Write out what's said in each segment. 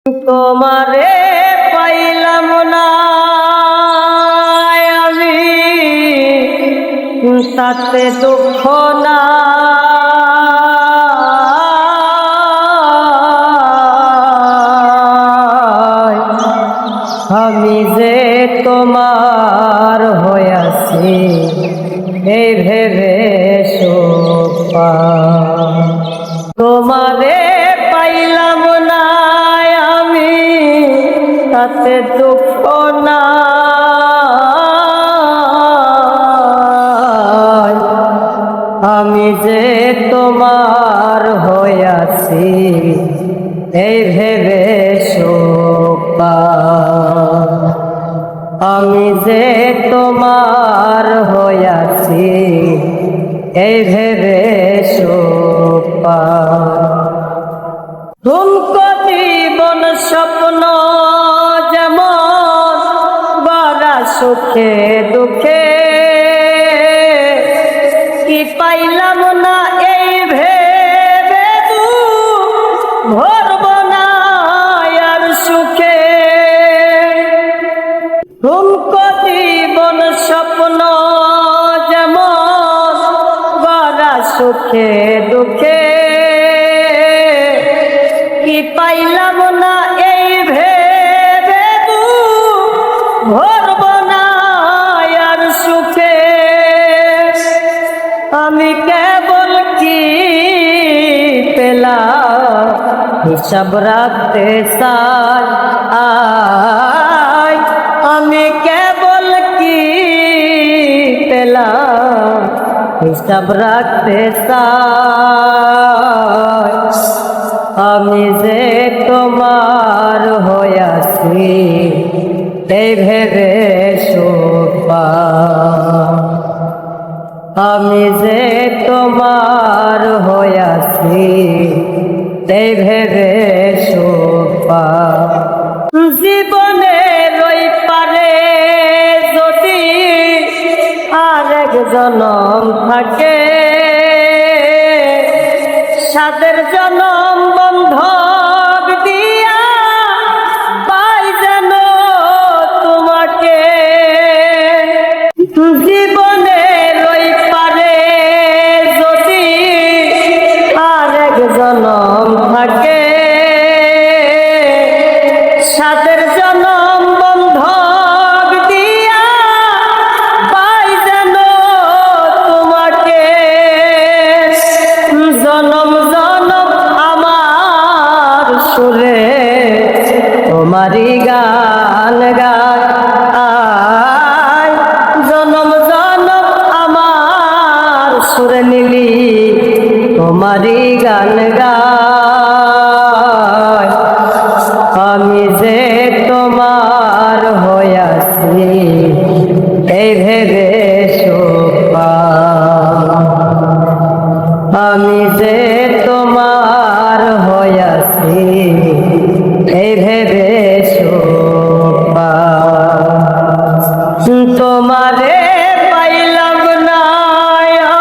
তোমারে পাইলাম না আমি, তাতে দুঃখ না। আমি যে তোমার হইয়াছি এই ভেবে শোক পাই। তোমারে পাইলাম না আমি, তাতে দুঃখ না। আমি যে তোমার হইয়াছি এই ভেবে শোক পাই। আমি যে তোমার হইয়াছি এই ভেবে শোক পাই। জীবন স্বপ্ন যেমন বড়া সুখে দুঃখে, কি পাইলাম না এই ভেবে ভরব না আর সুখে। জীবন স্বপ্ন যেমন বড়া সুখে দুঃখে, কি পাইলাম না এই ভেবে ভরব না আর সুখে। আমি কেবল কি পেলাম হিসাব রাখতে চাই। আমি কেবল কি পেলাম হিসাব রাখতে চাই। আমি যে তোমার হইয়াছি এই ভেবে শোক পাই। আমি যে তোমার হইয়াছি এই ভেবে শোক পাই। জীবনের ওই পারে যদি আরেক জনম থাকে, সাদের জনম বন্ধক দিয়া পাই যেন তোমাকে। জীবনের ওই পারে যদি আরেক জনম থাকে, সাদের জনম বন্ধক দিয়া পাই যেন তোমাকে। জনম জনম আমার সুরে তোমারই গান গায়। জনম জনম আমার সুরে নিলি তোমারই গান গায়। আমি যে তোমার হইয়াছি এই ভেবে শোক পাই। আমি যে তোমার হইয়াছি এই ভেবে শোক পাই। তোমারে পাইলাম না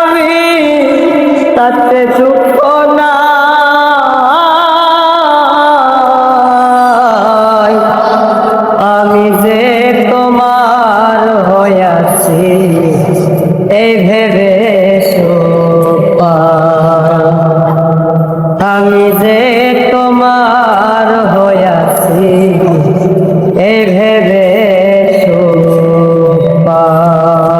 আমি, তাতে দুঃখ না। আমি যে তোমার হইয়াছি এই ভেবে শোক পাই। আমি যে তোমার হইয়াছি এই ভেবে শোক পাই।